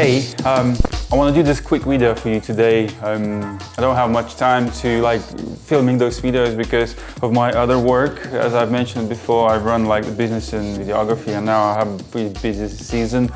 I want to do this quick video for you today. I don't have much time to filming those videos because of my other work. As I've mentioned before, I run a business in videography, and now I have a pretty busy season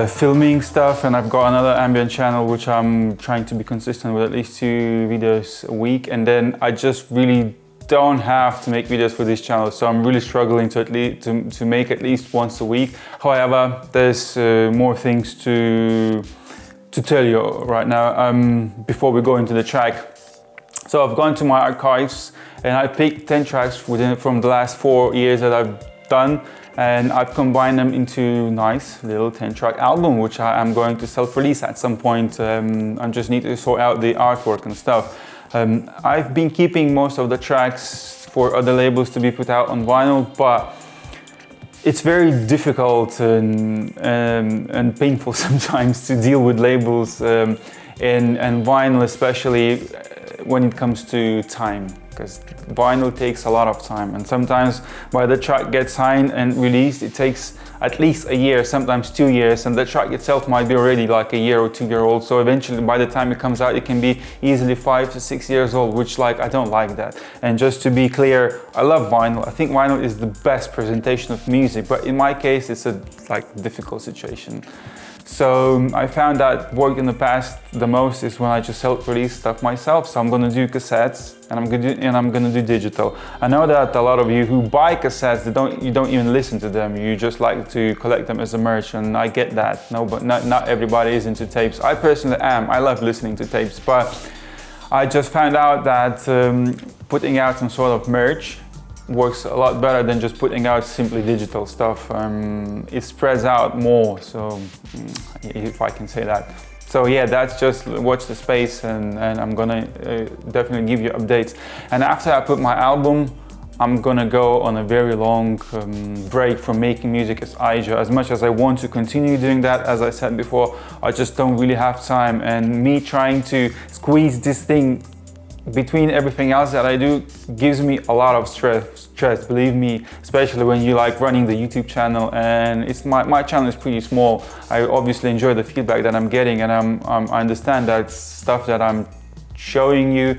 filming stuff, and I've got another ambient channel which I'm trying to be consistent with at least 2 videos a week, and then I just really don't have to make videos for this channel, so I'm really struggling to make at least once a week. However, there's more things to tell you right now before we go into the track. So I've gone to my archives and I picked 10 tracks from the last 4 years that I've done, and I've combined them into a nice little 10-track album, which I'm going to self-release at some point. I just need to sort out the artwork and stuff. I've been keeping most of the tracks for other labels to be put out on vinyl, but it's very difficult and painful sometimes to deal with labels and vinyl, especially when it comes to time, because vinyl takes a lot of time, and sometimes by the track gets signed and released, it takes at least a year, sometimes 2 years, and the track itself might be already like a year or 2 year old. So eventually, by the time it comes out, it can be easily 5 to 6 years old, which I don't like that. And just to be clear, I love vinyl. I think vinyl is the best presentation of music, but in my case, it's a difficult situation. So I found that worked in the past the most is when I just self-release stuff myself. So I'm gonna do cassettes and I'm gonna do digital. I know that a lot of you who buy cassettes, you don't even listen to them. You just like to collect them as a merch, and I get that. No, but not everybody is into tapes. I personally am. I love listening to tapes, but I just found out that putting out some sort of merch works a lot better than just putting out simply digital stuff. It spreads out more, so if I can say that. So yeah, that's just watch the space, and I'm gonna definitely give you updates. And after I put my album, I'm gonna go on a very long break from making music as Aija. As much as I want to continue doing that, as I said before, I just don't really have time, and me trying to squeeze this thing between everything else that I do gives me a lot of stress, believe me, especially when you running the YouTube channel, and it's my channel is pretty small. I obviously enjoy the feedback that I'm getting, and I understand that stuff that I'm showing you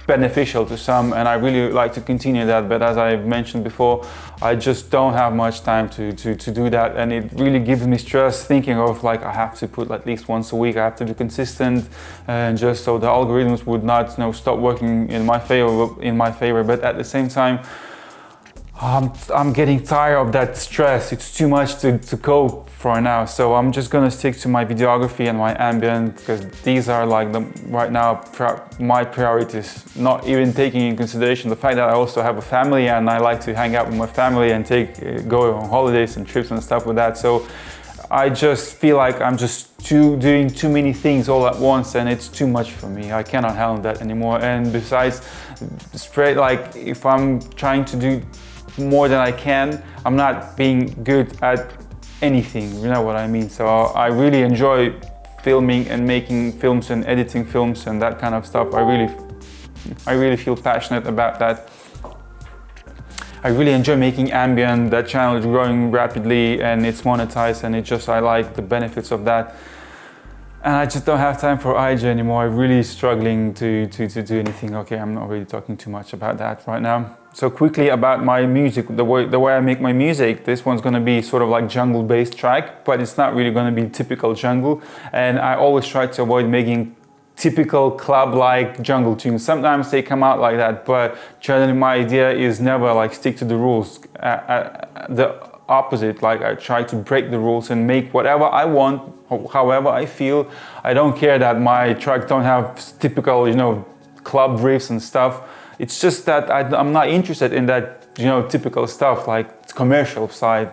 beneficial to some, and I really like to continue that, but as I've mentioned before, I just don't have much time to do that, and it really gives me stress thinking of I have to put at least once a week, I have to be consistent, and just so the algorithms would not stop working in my favor. But at the same time, I'm getting tired of that stress. It's too much to cope for now, so I'm just gonna stick to my videography and my ambient, because these are right now my priorities, not even taking in consideration the fact that I also have a family and I like to hang out with my family and go on holidays and trips and stuff with that. So I just feel like I'm just doing too many things all at once, and it's too much for me. I cannot handle that anymore. And besides, if I'm trying to do more than I can, I'm not being good at anything, you know what I mean? So I really enjoy filming and making films and editing films and that kind of stuff. I really feel passionate about that. I really enjoy making ambient. That channel is growing rapidly and it's monetized, and I like the benefits of that. And I just don't have time for Aija anymore. I'm really struggling to do anything. Okay, I'm not really talking too much about that right now. So quickly about my music, the way I make my music, this one's gonna be sort of jungle-based track, but it's not really gonna be typical jungle. And I always try to avoid making typical club-like jungle tunes. Sometimes they come out like that, but generally my idea is never stick to the rules. The opposite, I try to break the rules and make whatever I want, however I feel. I don't care that my tracks don't have typical, club riffs and stuff. It's just that I'm not interested in that, typical stuff, commercial side,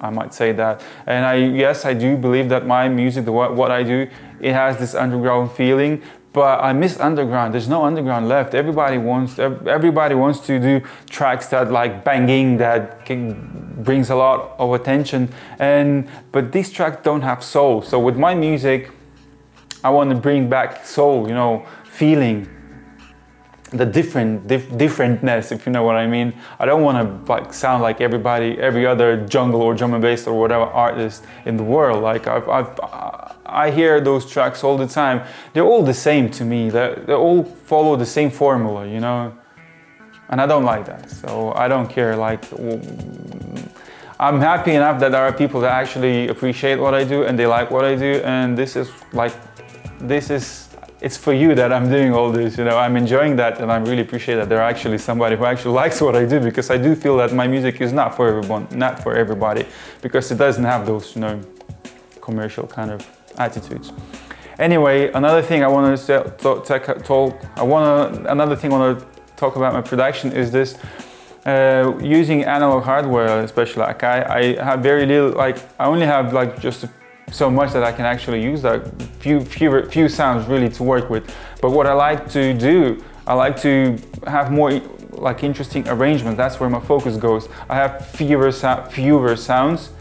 I might say that. And yes, I do believe that my music, what I do, it has this underground feeling, but I miss underground. There's no underground left. Everybody wants to do tracks that banging, that brings a lot of attention, but these tracks don't have soul. So with my music, I want to bring back soul, feeling. the differentness, if you know what I mean. I don't want to like sound like every other jungle or drum and bass or whatever artist in the world. Like I hear those tracks all the time. They're all the same to me. They all follow the same formula, you know. And I don't like that. So I don't care. Like, I'm happy enough that there are people that actually appreciate what I do and they like what I do. And it's for you that I'm doing all this, you know. I'm enjoying that, and I really appreciate that there are actually somebody who actually likes what I do, because I do feel that my music is not for everyone, not for everybody, because it doesn't have those, you know, commercial kind of attitudes. Anyway, another thing I want to talk about my production is this. Using analog hardware, especially Akai, I have very little, like I only have like just so much that I can actually use, that few sounds really to work with. But what I like to do, I like to have more like interesting arrangements. That's where my focus goes. I have fewer sounds,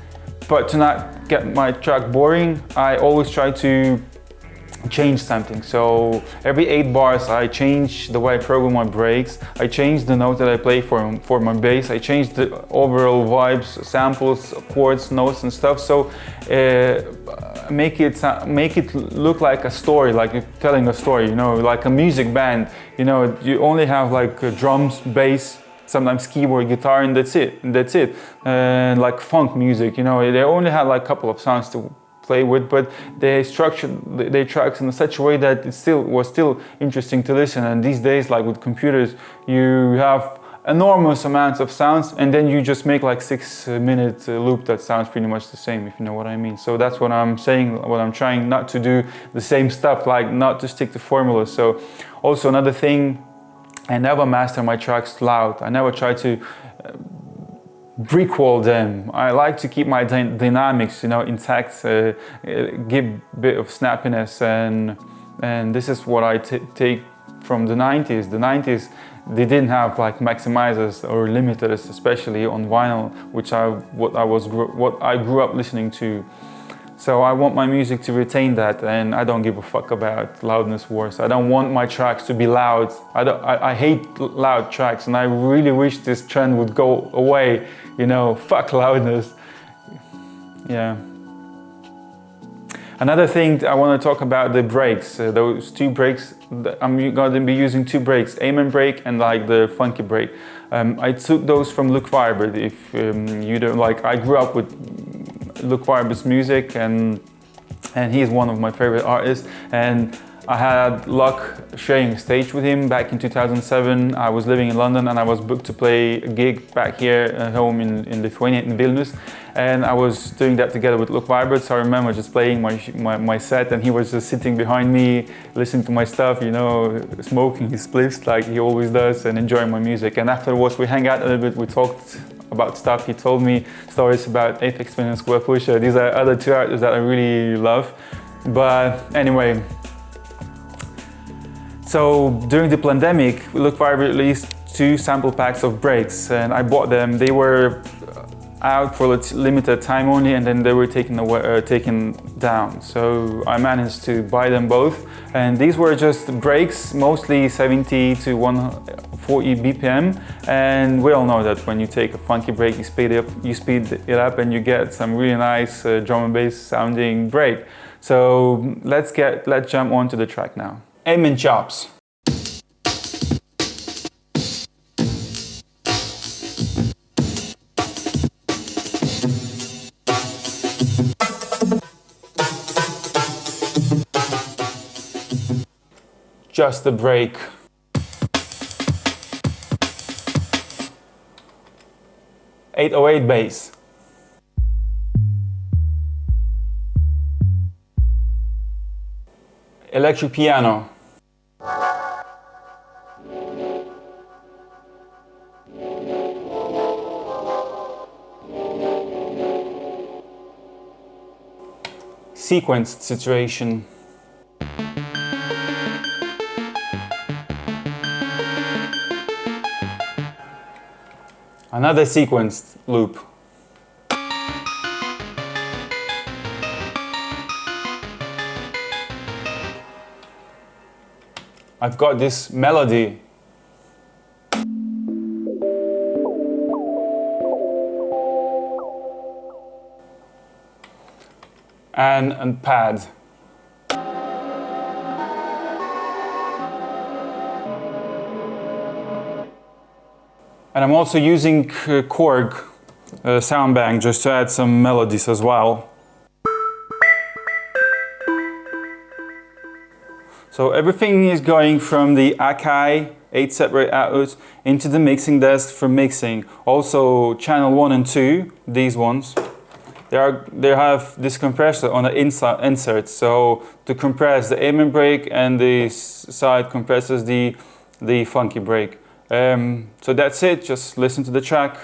but to not get my track boring, I always try to change something. So every 8 bars I change the way I program my breaks, I change the notes that I play for my bass, I change the overall vibes, samples, chords, notes and stuff. So make it look like a story, like you're telling a story, you know, like a music band. You know, you only have like drums, bass, sometimes keyboard, guitar, and that's it. And like funk music, you know, they only have like a couple of sounds to play with, but they structured their tracks in such a way that it was still interesting to listen. And these days, like with computers, you have enormous amounts of sounds, and then you just make like 6-minute loop that sounds pretty much the same, if you know what I mean. So that's what I'm saying, what I'm trying not to do the same stuff, like not to stick to formulas. So also another thing, I never master my tracks loud. I never try to brick-wall them. I like to keep my dynamics, you know, intact, give a bit of snappiness, and this is what I take from the 90s. The 90s, they didn't have like maximizers or limiters, especially on vinyl, which what I grew up listening to. So I want my music to retain that, and I don't give a fuck about loudness wars. I don't want my tracks to be loud. I hate loud tracks, and I really wish this trend would go away. You know, fuck loudness. Yeah. Another thing I want to talk about, the brakes. Those 2 brakes. I'm going to be using 2 brakes, Amen brake and like the funky brake. I took those from Luke Vibert. If you don't like, I grew up with Luke Vibert's music, and he's one of my favorite artists. And I had luck sharing a stage with him back in 2007. I was living in London, and I was booked to play a gig back here at home in Lithuania, in Vilnius. And I was doing that together with Luke Vibert. So I remember just playing my set, and he was just sitting behind me, listening to my stuff, you know, smoking his spliffs like he always does, and enjoying my music. And afterwards we hang out a little bit, we talked about stuff. He told me stories about Apex Twin and Square Pusher. These are other 2 artists that I really love. But anyway, so during the pandemic, Luke Vibert released 2 sample packs of breaks, and I bought them. They were out for a limited time only, and then they were taken down. So I managed to buy them both, and these were just breaks, mostly 70 to 140 BPM. And we all know that when you take a funky break, you speed it up, and you get some really nice drum and bass sounding break. So let's jump onto the track now. Amen chops. Just a break. .808 bass. Electric piano. Sequenced situation. Another sequenced loop. I've got this melody and a pad. And I'm also using Korg sound bank just to add some melodies as well. So everything is going from the Akai 8 separate outputs into the mixing desk for mixing. Also channel 1 and 2, these ones, they have this compressor on the insert, so to compress the aiming brake, and the side compresses the funky brake. So that's it, just listen to the track.